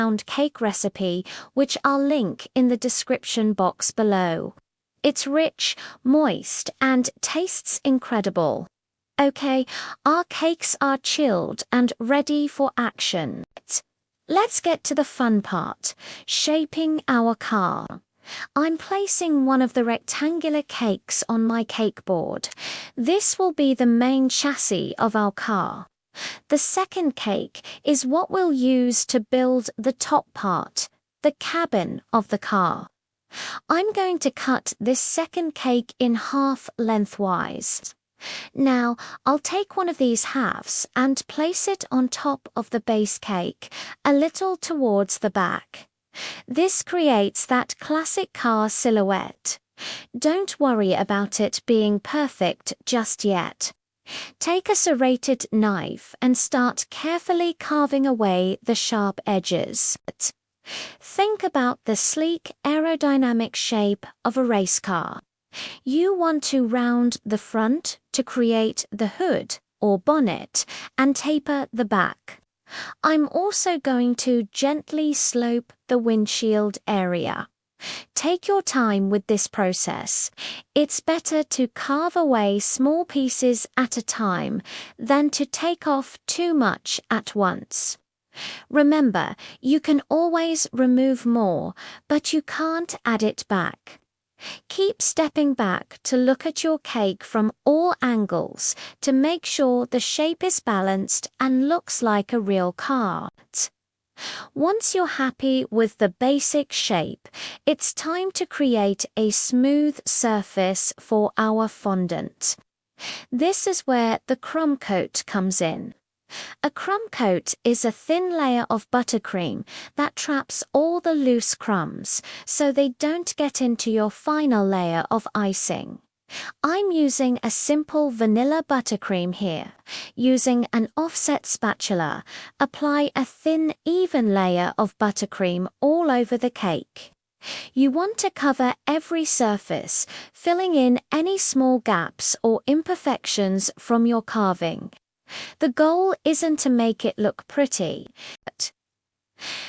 pound cake recipe, which I'll link in the description box below. It's rich, moist, and tastes incredible. Okay, our cakes are chilled and ready for action. Let's get to the fun part, shaping our car. I'm placing one of the rectangular cakes on my cake board. This will be the main chassis of our car. The second cake is what we'll use to build the top part, the cabin of the car. I'm going to cut this second cake in half lengthwise. Now, I'll take one of these halves and place it on top of the base cake, a little towards the back. This creates that classic car silhouette. Don't worry about it being perfect just yet. Take a serrated knife and start carefully carving away the sharp edges. Think about the sleek aerodynamic shape of a race car. You want to round the front to create the hood or bonnet and taper the back. I'm also going to gently slope the windshield area. Take your time with this process. It's better to carve away small pieces at a time than to take off too much at once. Remember, you can always remove more, but you can't add it back. Keep stepping back to look at your cake from all angles to make sure the shape is balanced and looks like a real car. Once you're happy with the basic shape, it's time to create a smooth surface for our fondant. This is where the crumb coat comes in. A crumb coat is a thin layer of buttercream that traps all the loose crumbs so they don't get into your final layer of icing. I'm using a simple vanilla buttercream here. Using an offset spatula, apply a thin, even layer of buttercream all over the cake. You want to cover every surface, filling in any small gaps or imperfections from your carving. The goal isn't to make it look pretty.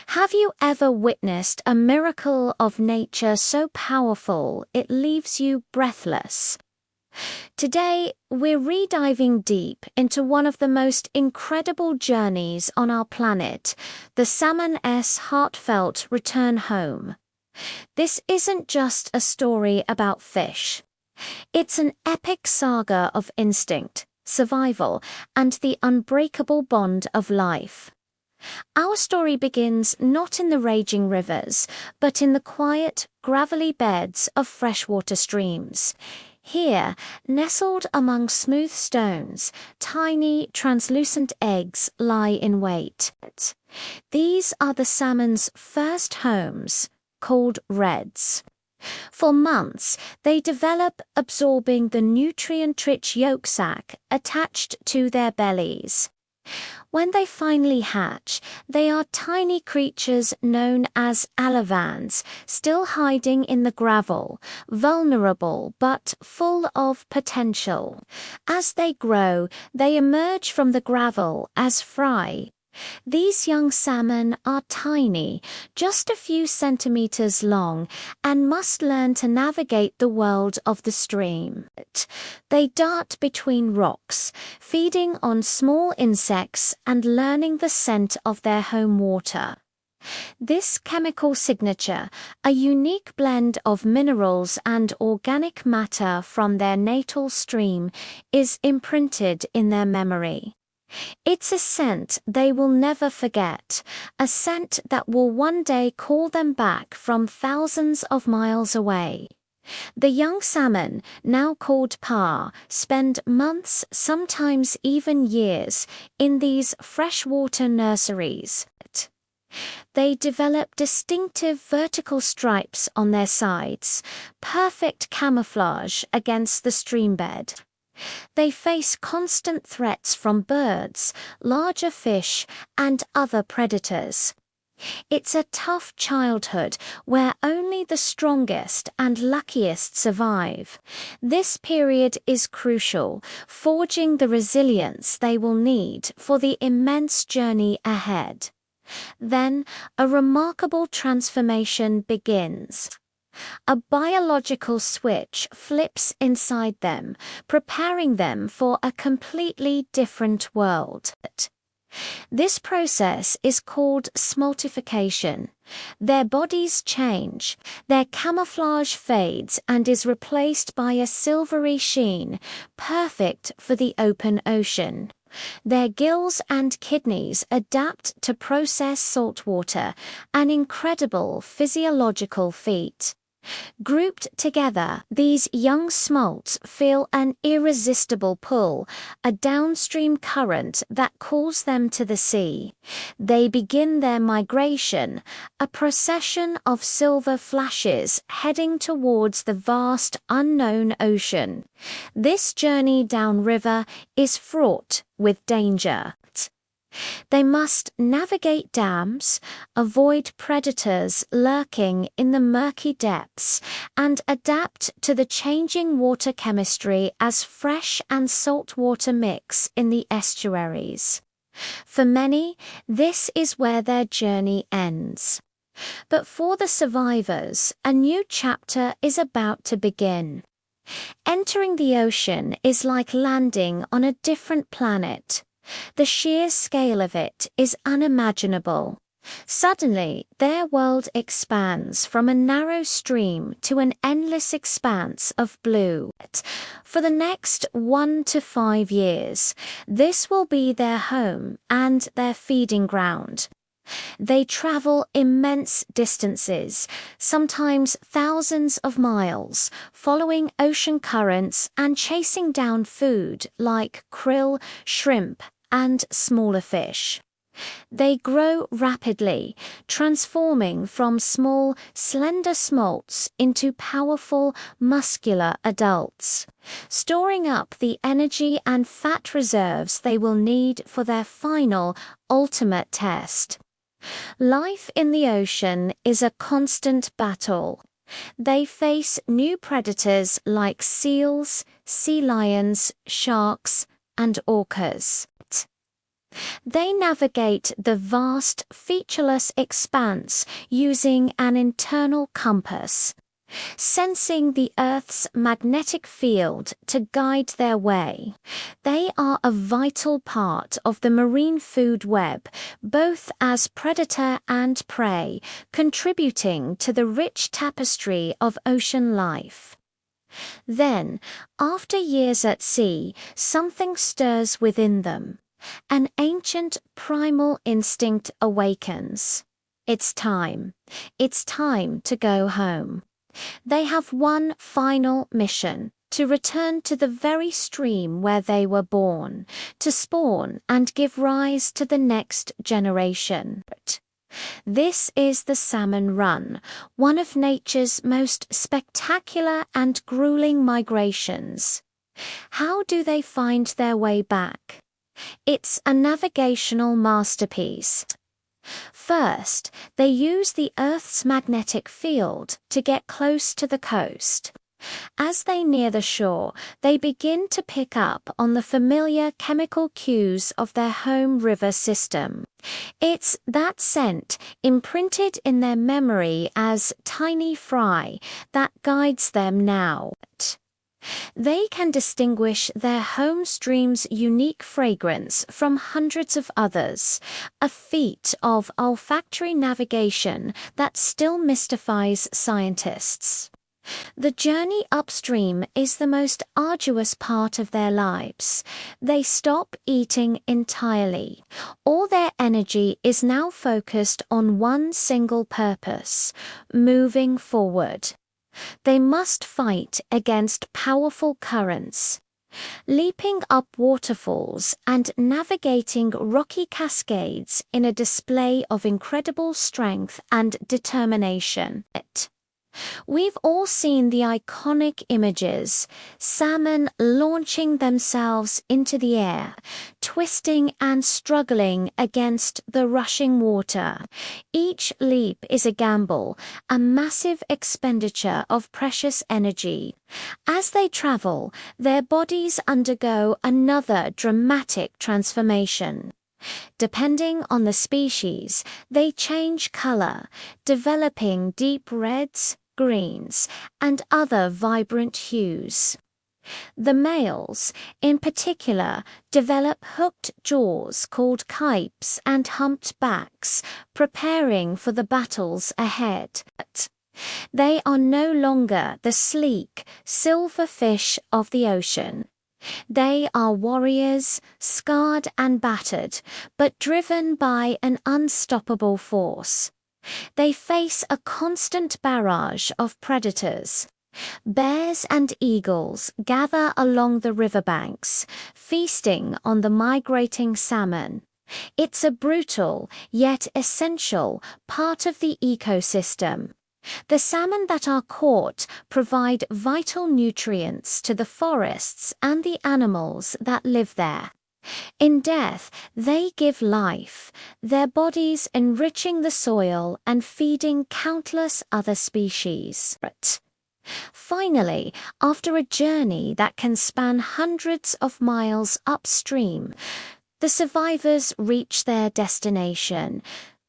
Have you ever witnessed a miracle of nature so powerful it leaves you breathless? Today, we're rediving deep into one of the most incredible journeys on our planet, the salmon's heartfelt return home. This isn't just a story about fish. It's an epic saga of instinct, survival, and the unbreakable bond of life. Our story begins not in the raging rivers, but in the quiet, gravelly beds of freshwater streams. Here, nestled among smooth stones, tiny, translucent eggs lie in wait. These are the salmon's first homes, called redds. For months, they develop, absorbing the nutrient-rich yolk sac attached to their bellies. When they finally hatch, they are tiny creatures known as alevins, still hiding in the gravel, vulnerable but full of potential. As they grow, they emerge from the gravel as fry. These young salmon are tiny, just a few centimeters long, and must learn to navigate the world of the stream. They dart between rocks, feeding on small insects and learning the scent of their home water. This chemical signature, a unique blend of minerals and organic matter from their natal stream, is imprinted in their memory. It's a scent they will never forget, a scent that will one day call them back from thousands of miles away. The young salmon, now called pa, spend months, sometimes even years, in these freshwater nurseries. They develop distinctive vertical stripes on their sides, perfect camouflage against the streambed. They face constant threats from birds, larger fish, and other predators. It's a tough childhood where only the strongest and luckiest survive. This period is crucial, forging the resilience they will need for the immense journey ahead. Then a remarkable transformation begins. A biological switch flips inside them, preparing them for a completely different world. This process is called smoltification. Their bodies change, their camouflage fades and is replaced by a silvery sheen, perfect for the open ocean. Their gills and kidneys adapt to process salt water, an incredible physiological feat. Grouped together, these young smolts feel an irresistible pull, a downstream current that calls them to the sea. They begin their migration, a procession of silver flashes heading towards the vast unknown ocean. This journey downriver is fraught with danger. They must navigate dams, avoid predators lurking in the murky depths, and adapt to the changing water chemistry as fresh and salt water mix in the estuaries. For many, this is where their journey ends. But for the survivors, a new chapter is about to begin. Entering the ocean is like landing on a different planet. The sheer scale of it is unimaginable. Suddenly, their world expands from a narrow stream to an endless expanse of blue. For the next 1 to 5 years, this will be their home and their feeding ground. They travel immense distances, sometimes thousands of miles, following ocean currents and chasing down food like krill, shrimp, and smaller fish. They grow rapidly, transforming from small, slender smolts into powerful, muscular adults, storing up the energy and fat reserves they will need for their final, ultimate test. Life in the ocean is a constant battle. They face new predators like seals, sea lions, sharks, and orcas. They navigate the vast, featureless expanse using an internal compass, sensing the Earth's magnetic field to guide their way. They are a vital part of the marine food web, both as predator and prey, contributing to the rich tapestry of ocean life. Then, after years at sea, something stirs within them. An ancient primal instinct awakens. It's time. It's time to go home. They have one final mission: to return to the very stream where they were born, to spawn and give rise to the next generation. This is the salmon run, one of nature's most spectacular and grueling migrations. How do they find their way back? It's a navigational masterpiece. First, they use the Earth's magnetic field to get close to the coast. As they near the shore, they begin to pick up on the familiar chemical cues of their home river system. It's that scent, imprinted in their memory as tiny fry, that guides them now. They can distinguish their home stream's unique fragrance from hundreds of others, a feat of olfactory navigation that still mystifies scientists. The journey upstream is the most arduous part of their lives. They stop eating entirely. All their energy is now focused on one single purpose: moving forward. They must fight against powerful currents, leaping up waterfalls and navigating rocky cascades in a display of incredible strength and determination. We've all seen the iconic images: salmon launching themselves into the air, twisting and struggling against the rushing water. Each leap is a gamble, a massive expenditure of precious energy. As they travel, their bodies undergo another dramatic transformation. Depending on the species, they change color, developing deep reds, greens, and other vibrant hues. The males, in particular, develop hooked jaws called kypes and humped backs, preparing for the battles ahead. They are no longer the sleek, silver fish of the ocean. They are warriors, scarred and battered, but driven by an unstoppable force. They face a constant barrage of predators. Bears and eagles gather along the riverbanks, feasting on the migrating salmon. It's a brutal, yet essential, part of the ecosystem. The salmon that are caught provide vital nutrients to the forests and the animals that live there. In death, they give life, their bodies enriching the soil and feeding countless other species. Finally, after a journey that can span hundreds of miles upstream, the survivors reach their destination,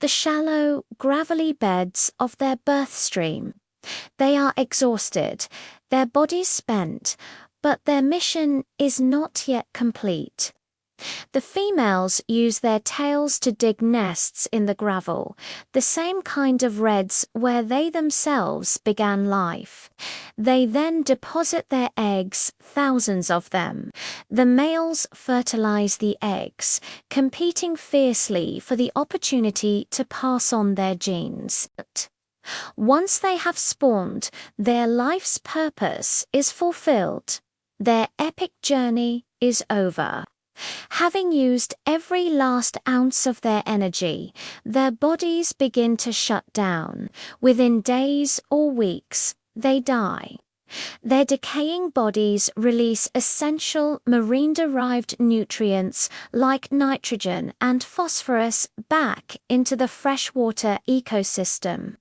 the shallow, gravelly beds of their birth stream. They are exhausted, their bodies spent, but their mission is not yet complete. The females use their tails to dig nests in the gravel, the same kind of reds where they themselves began life. They then deposit their eggs, thousands of them. The males fertilize the eggs, competing fiercely for the opportunity to pass on their genes. Once they have spawned, their life's purpose is fulfilled. Their epic journey is over. Having used every last ounce of their energy, their bodies begin to shut down. Within days or weeks, they die. Their decaying bodies release essential marine-derived nutrients like nitrogen and phosphorus back into the freshwater ecosystem.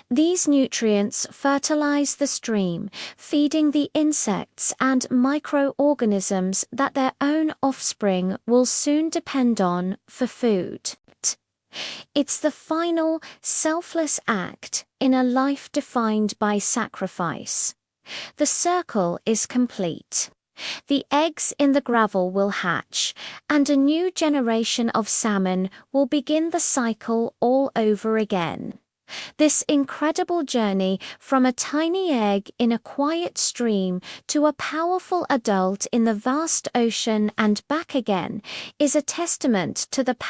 These nutrients fertilize the stream, feeding the insects and microorganisms that their own offspring will soon depend on for food. It's the final, selfless act in a life defined by sacrifice. The circle is complete. The eggs in the gravel will hatch, and a new generation of salmon will begin the cycle all over again. This incredible journey from a tiny egg in a quiet stream to a powerful adult in the vast ocean and back again is a testament to the power